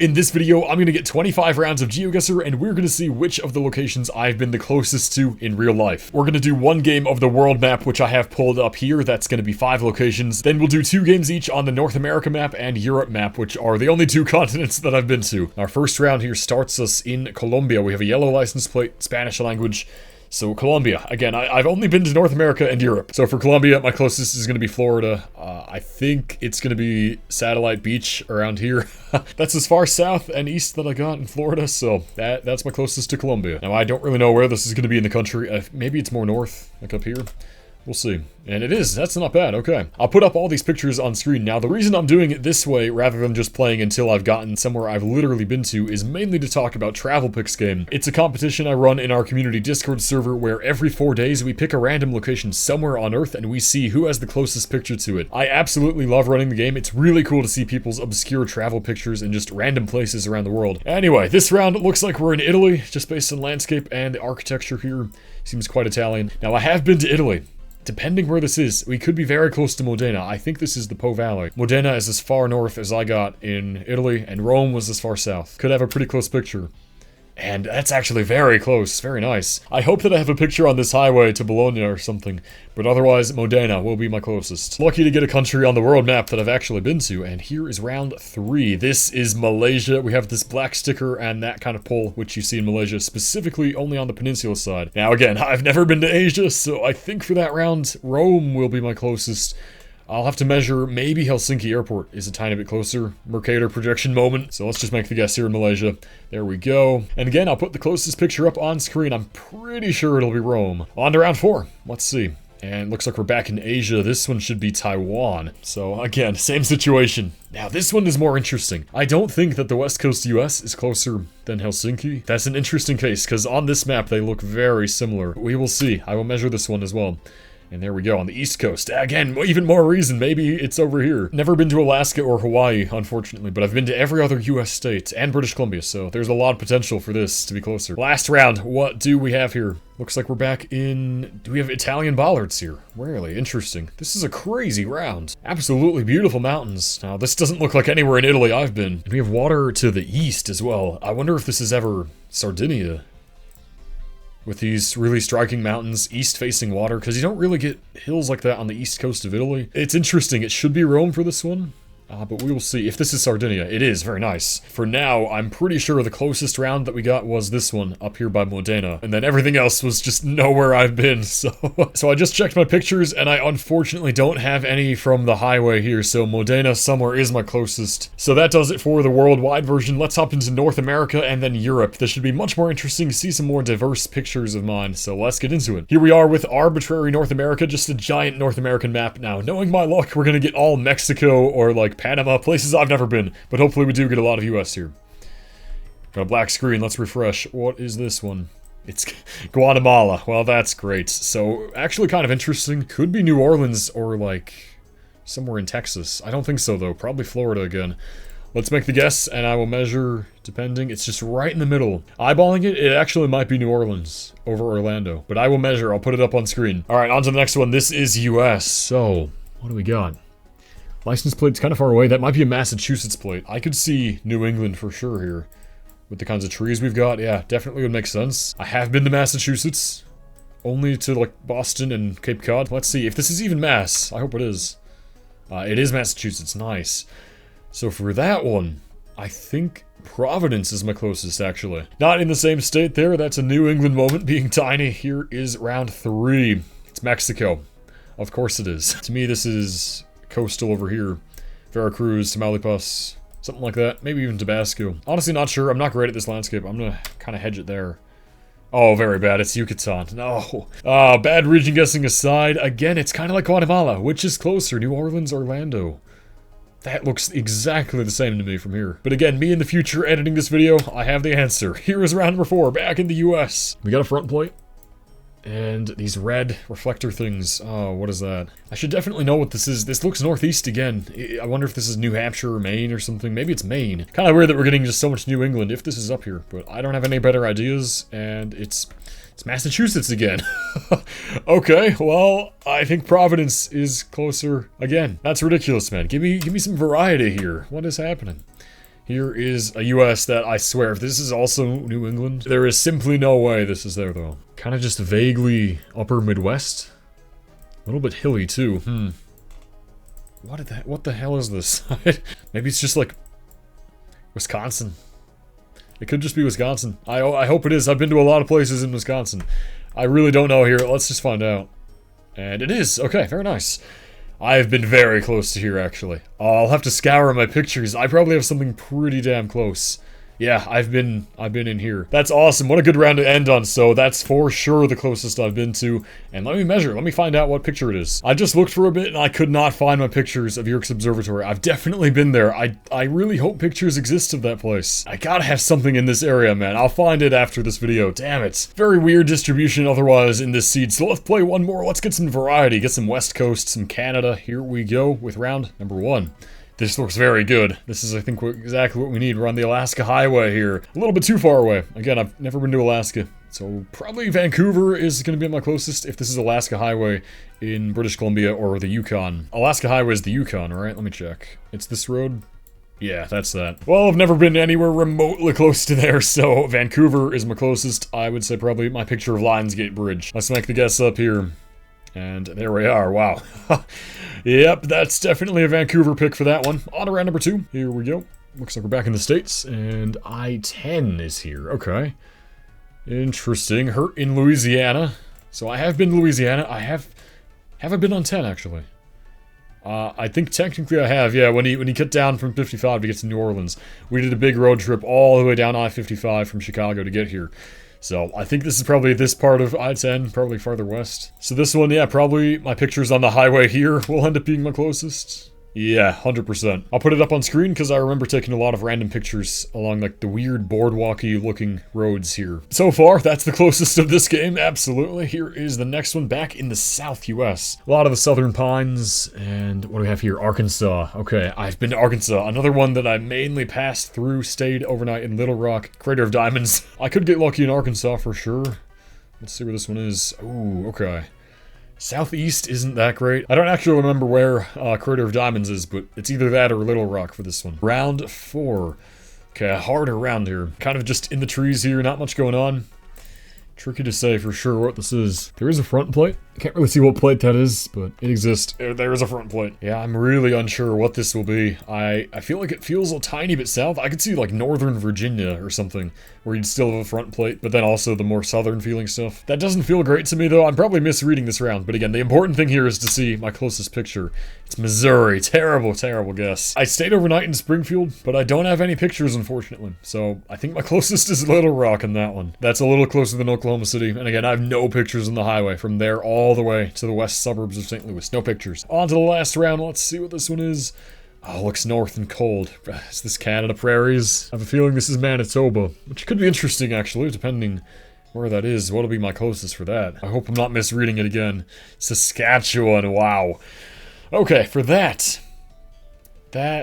In this video, I'm going to get 25 rounds of GeoGuessr, and we're going to see which of the locations I've been the closest to in real life. We're going to do one game of the world map, which I have pulled up here. That's going to be 5 locations. Then we'll do 2 games each on the North America map and Europe map, which are the only 2 continents that I've been to. Our first round here starts us in Colombia. We have a yellow license plate, Spanish language. So Colombia, again, I've only been to North America and Europe. So for Colombia, my closest is going to be Florida. I think it's going to be Satellite Beach around here. That's as far south and east that I got in Florida, so that's my closest to Colombia. Now, I don't really know where this is going to be in the country. Maybe it's more north, like up here. We'll see. And it is. That's not bad. Okay. I'll put up all these pictures on screen. Now, the reason I'm doing it this way, rather than just playing until I've gotten somewhere I've literally been to, is mainly to talk about Travel Picks game. It's a competition I run in our community Discord server where every 4 days we pick a random location somewhere on Earth and we see who has the closest picture to it. I absolutely love running the game. It's really cool to see people's obscure travel pictures in just random places around the world. Anyway, this round looks like we're in Italy, just based on landscape and the architecture here. Seems quite Italian. Now, I have been to Italy. Depending where this is, we could be very close to Modena. I think this is the Po Valley. Modena is as far north as I got in Italy, and Rome was as far south. Could have a pretty close picture. And that's actually very close. Very nice. I hope that I have a picture on this highway to Bologna or something, but otherwise Modena will be my closest. Lucky to get a country on the world map that I've actually been to, and here is round 3. This is Malaysia. We have this black sticker and that kind of pole, which you see in Malaysia, specifically only on the peninsula side. Now again, I've never been to Asia, so I think for that round, Rome will be my closest. I'll have to measure. Maybe Helsinki Airport is a tiny bit closer. Mercator projection moment. So let's just make the guess here in Malaysia. There we go. And again, I'll put the closest picture up on screen. I'm pretty sure it'll be Rome. On to round 4. Let's see. And looks like we're back in Asia. This one should be Taiwan. So again, same situation. Now this one is more interesting. I don't think that the West Coast US is closer than Helsinki. That's an interesting case because on this map they look very similar. We will see. I will measure this one as well. And there we go, on the East Coast. Again, even more reason, maybe it's over here. Never been to Alaska or Hawaii, unfortunately, but I've been to every other US state and British Columbia, so there's a lot of potential for this to be closer. Last round, what do we have here? Looks like we're back in... Do we have Italian bollards here? Really interesting. This is a crazy round. Absolutely beautiful mountains. Now, this doesn't look like anywhere in Italy I've been. And we have water to the east as well. I wonder if this is ever Sardinia. With these really striking mountains, east-facing water, because you don't really get hills like that on the east coast of Italy. It's interesting. It should be Rome for this one. But we will see. If this is Sardinia, it is very nice. For now, I'm pretty sure the closest round that we got was this one up here by Modena. And then everything else was just nowhere I've been. So I just checked my pictures and I unfortunately don't have any from the highway here. So Modena somewhere is my closest. So that does it for the worldwide version. Let's hop into North America and then Europe. This should be much more interesting to see some more diverse pictures of mine. So let's get into it. Here we are with arbitrary North America, just a giant North American map. Now, knowing my luck, we're gonna get all Mexico or like Panama, places I've never been, but hopefully we do get a lot of US here. Got a black screen, let's refresh. What is this one? It's Guatemala. Well, that's great. So, actually kind of interesting. Could be New Orleans or like somewhere in Texas. I don't think so though, probably Florida again. Let's make the guess and I will measure, depending. It's just right in the middle. Eyeballing it, it actually might be New Orleans over Orlando, but I will measure, I'll put it up on screen. All right, on to the next one. This is US. So, what do we got? License plate's kind of far away. That might be a Massachusetts plate. I could see New England for sure here. With the kinds of trees we've got, yeah, definitely would make sense. I have been to Massachusetts. Only to, like, Boston and Cape Cod. Let's see if this is even Mass. I hope it is. It is Massachusetts. Nice. So for that one, I think Providence is my closest, actually. Not in the same state there. That's a New England moment being tiny. Here is round 3. It's Mexico. Of course it is. To me, this is... coastal over here. Veracruz, Tamaulipas, something like that. Maybe even Tabasco. Honestly, not sure. I'm not great at this landscape. I'm gonna kind of hedge it there. Oh, very bad. It's Yucatan. No. Bad region guessing aside, again, it's kind of like Guatemala. Which is closer? New Orleans, Orlando? That looks exactly the same to me from here. But again, me in the future editing this video, I have the answer. Here is round number 4, back in the US. We got a front plate. And these red reflector things. Oh, what is that? I should definitely know what this is. This looks northeast again. I wonder if this is New Hampshire or Maine or something. Maybe it's Maine. Kind of weird that we're getting just so much New England if this is up here. But I don't have any better ideas. And it's Massachusetts again. Okay, well, I think Providence is closer again. That's ridiculous, man. Give me some variety here. What is happening? Here is a US that I swear, if this is also New England, there is simply no way this is there though. Kind of just vaguely upper Midwest. A little bit hilly too. What the hell is this? Maybe it's just like Wisconsin. It could just be Wisconsin. I hope it is. I've been to a lot of places in Wisconsin. I really don't know here. Let's just find out. And it is. Okay, very nice. I've been very close to here, actually. I'll have to scour my pictures. I probably have something pretty damn close. Yeah, I've been in here. That's awesome. What a good round to end on. So that's for sure the closest I've been to. And let me measure. Let me find out what picture it is. I just looked for a bit and I could not find my pictures of Yerkes Observatory. I've definitely been there. I really hope pictures exist of that place. I gotta have something in this area, man. I'll find it after this video. Damn it. Very weird distribution otherwise in this seed. So let's play one more. Let's get some variety. Get some West Coast, some Canada. Here we go with round number 1. This looks very good. This is, I think, exactly what we need. We're on the Alaska Highway here. A little bit too far away. Again, I've never been to Alaska. So probably Vancouver is going to be my closest if this is Alaska Highway in British Columbia or the Yukon. Alaska Highway is the Yukon, right? Let me check. It's this road? Yeah, that's that. Well, I've never been anywhere remotely close to there, so Vancouver is my closest. I would say probably my picture of Lionsgate Bridge. Let's make the guess up here. And there we are. Wow. Yep, that's definitely a Vancouver pick for that one. On to round number 2. Here we go. Looks like we're back in the States, and I-10 is here. Okay. Interesting. Hurt in Louisiana. So I have been to Louisiana. Have I been on 10, actually? I think technically I have, yeah. When he cut down from 55 to get to New Orleans, we did a big road trip all the way down I-55 from Chicago to get here. So, I think this is probably this part of I-10, probably farther west. So this one, yeah, probably my pictures on the highway here will end up being my closest. Yeah, 100%. I'll put it up on screen because I remember taking a lot of random pictures along like the weird boardwalky looking roads here. So far, that's the closest of this game, absolutely. Here is the next one back in the South US. A lot of the Southern Pines, and what do we have here? Arkansas. Okay, I've been to Arkansas. Another one that I mainly passed through, stayed overnight in Little Rock, Crater of Diamonds. I could get lucky in Arkansas for sure. Let's see where this one is. Ooh, okay. Southeast isn't that great. I don't actually remember where Crater of Diamonds is, but it's either that or Little Rock for this one. Round 4. Okay, a harder round here. Kind of just in the trees here, not much going on. Tricky to say for sure what this is. There is a front plate. I can't really see what plate that is, but it exists. There is a front plate. Yeah, I'm really unsure what this will be. I feel like it feels a tiny bit south. I could see like Northern Virginia or something, where you'd still have a front plate, but then also the more southern feeling stuff. That doesn't feel great to me though. I'm probably misreading this round, but again, the important thing here is to see my closest picture. It's Missouri. Terrible, terrible guess. I stayed overnight in Springfield, but I don't have any pictures, unfortunately. So I think my closest is Little Rock in that one. That's a little closer than Oklahoma City, and again, I have no pictures on the highway from there all the way to the west suburbs of St. Louis. No pictures. On to the last round. Let's see what this one is. Oh, looks north and cold. Is this Canada prairies? I have a feeling this is Manitoba, which could be interesting, actually, depending where that is. What'll be my closest for that? I hope I'm not misreading it again. Saskatchewan, wow. Okay, for that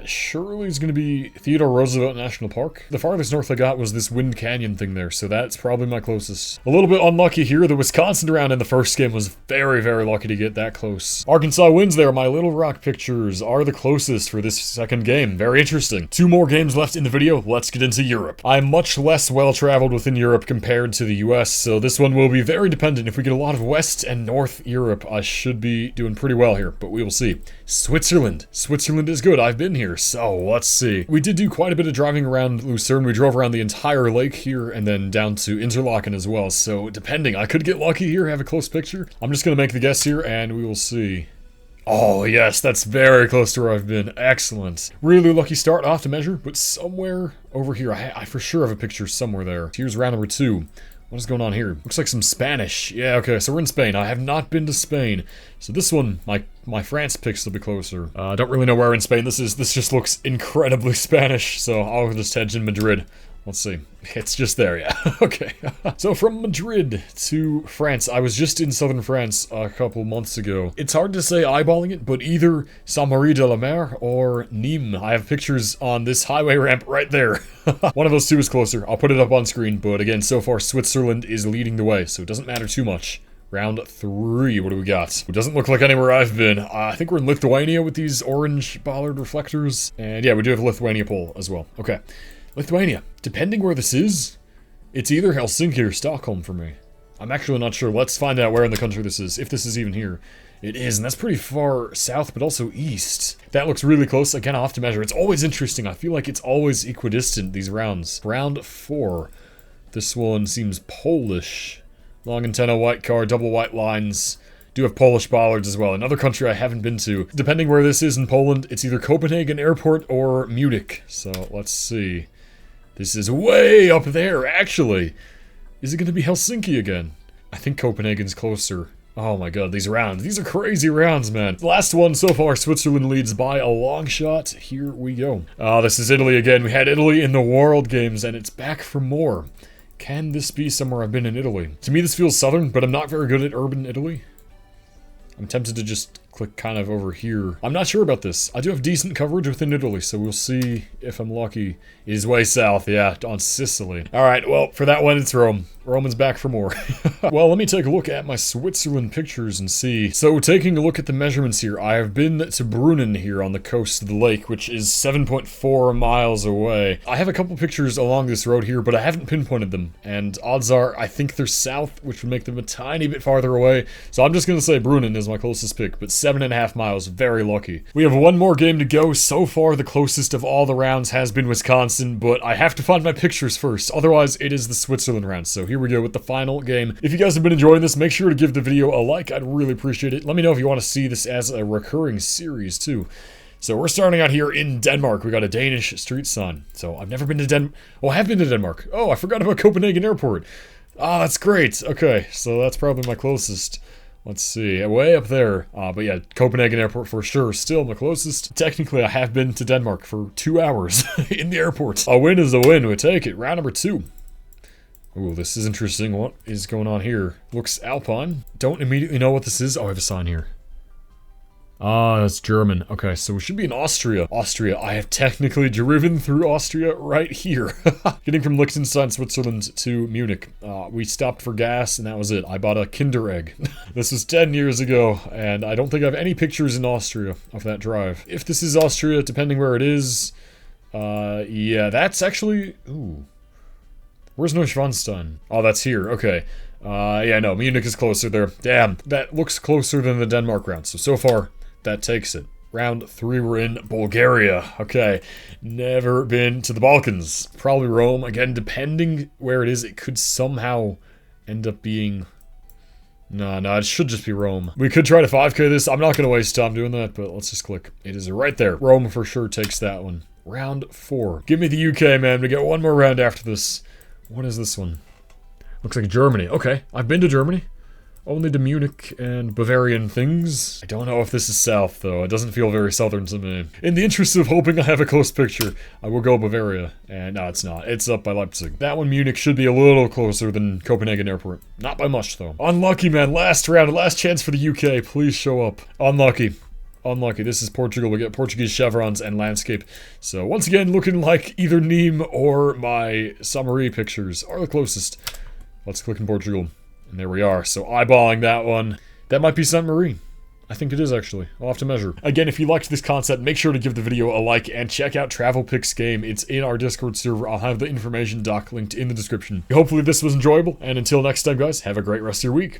surely is going to be Theodore Roosevelt National Park. The farthest north I got was this Wind Canyon thing there, so that's probably my closest. A little bit unlucky here. The Wisconsin round in the first game was very, very lucky to get that close. Arkansas wins there. My Little Rock pictures are the closest for this second game. Very interesting. 2 more games left in the video. Let's get into Europe. I'm much less well-traveled within Europe compared to the US, so this one will be very dependent. If we get a lot of West and North Europe, I should be doing pretty well here, but we will see. Switzerland. Switzerland is good. I've been here, so let's see. We did do quite a bit of driving around Lucerne. We drove around the entire lake here and then down to Interlaken as well, so depending, I could get lucky here, have a close picture. I'm just gonna make the guess here and we will see. Oh yes, that's very close to where I've been. Excellent. Really lucky start. I'll have to measure, but somewhere over here, I for sure have a picture somewhere there. Here's round number 2. What is going on here? Looks like some Spanish. Yeah, okay, so we're in Spain. I have not been to Spain. So this one, my France picks will be closer. I don't really know where in Spain this is. This just looks incredibly Spanish, so I'll just hedge in Madrid. Let's see. It's just there, yeah. Okay. So from Madrid to France. I was just in southern France a couple months ago. It's hard to say eyeballing it, but either Saint-Marie-de-la-Mer or Nîmes. I have pictures on this highway ramp right there. One of those two is closer. I'll put it up on screen, but again, so far Switzerland is leading the way, so it doesn't matter too much Round 3, what do we got? It doesn't look like anywhere I've been. I think we're in Lithuania with these orange bollard reflectors. And yeah, we do have a Lithuania pole as well. Okay, Lithuania. Depending where this is, it's either Helsinki or Stockholm for me. I'm actually not sure. Let's find out where in the country this is, if this is even here. It is, and that's pretty far south, but also east. That looks really close. Again, I'll have to measure. It's always interesting. I feel like it's always equidistant, these rounds. Round 4. This one seems Polish. Long antenna, white car, double white lines. Do have Polish bollards as well. Another country I haven't been to. Depending where this is in Poland, it's either Copenhagen Airport or Munich. So, let's see. This is way up there, actually. Is it going to be Helsinki again? I think Copenhagen's closer. Oh my god, these rounds. These are crazy rounds, man. The last one so far, Switzerland leads by a long shot. Here we go. This is Italy again. We had Italy in the World Games, and it's back for more. Can this be somewhere I've been in Italy? To me, this feels southern, but I'm not very good at urban Italy. I'm tempted to just click kind of over here. I'm not sure about this. I do have decent coverage within Italy, so we'll see if I'm lucky. It is way south, yeah, on Sicily. Alright, well, for that one, it's Rome. Roman's back for more. Well, let me take a look at my Switzerland pictures and see. So, taking a look at the measurements here, I have been to Brunnen here on the coast of the lake, which is 7.4 miles away. I have a couple pictures along this road here, but I haven't pinpointed them. And odds are, I think they're south, which would make them a tiny bit farther away. So I'm just gonna say Brunnen is my closest pick, but 7.5 miles, very lucky. We have one more game to go. So far, the closest of all the rounds has been Wisconsin, but I have to find my pictures first. Otherwise, it is the Switzerland round. So here we go with the final game. If you guys have been enjoying this, make sure to give the video a like. I'd really appreciate it. Let me know if you want to see this as a recurring series too. So we're starting out here in Denmark. We got a Danish street sign. So I've never been to Denmark. Oh, I have been to Denmark. Oh, I forgot about Copenhagen Airport. Ah, that's great. Okay, so that's probably my closest. Let's see, way up there. But yeah, Copenhagen Airport for sure, still my closest. Technically, I have been to Denmark for 2 hours in the airport. A win is a win, we take it. Round number 2. Ooh, this is interesting. What is going on here? Looks Alpine. Don't immediately know what this is. Oh, I have a sign here. That's German. Okay, so we should be in Austria. Austria. I have technically driven through Austria right here. Getting from Liechtenstein, Switzerland to Munich. We stopped for gas and that was it. I bought a Kinder Egg. This was 10 years ago and I don't think I have any pictures in Austria of that drive. If this is Austria, depending where it is, yeah, that's actually, ooh. Where's Neuschwanstein? Oh, that's here. Okay. Yeah, no, Munich is closer there. Damn, that looks closer than the Denmark round. So far, that takes it. Round 3, we're in Bulgaria. Okay, never been to the Balkans. Probably Rome. Again, depending where it is, it could somehow end up being... No, it should just be Rome. We could try to 5K this. I'm not going to waste time doing that, but let's just click. It is right there. Rome for sure takes that one. Round 4. Give me the UK, man. We get one more round after this. What is this one? Looks like Germany. Okay, I've been to Germany. Only to Munich and Bavarian things. I don't know if this is south, though. It doesn't feel very southern to me. In the interest of hoping I have a close picture, I will go Bavaria. And no, it's not. It's up by Leipzig. That one, Munich, should be a little closer than Copenhagen Airport. Not by much, though. Unlucky, man. Last round. Last chance for the UK. Please show up. Unlucky. Unlucky. This is Portugal. We get Portuguese chevrons and landscape. So once again, looking like either Nîmes or my summary pictures are the closest. Let's click in Portugal. And there we are. So eyeballing that one. That might be Saint Marie. I think it is actually. I'll have to measure. Again, if you liked this concept, make sure to give the video a like and check out Travel Picks Game. It's in our Discord server. I'll have the information doc linked in the description. Hopefully this was enjoyable. And until next time, guys, have a great rest of your week.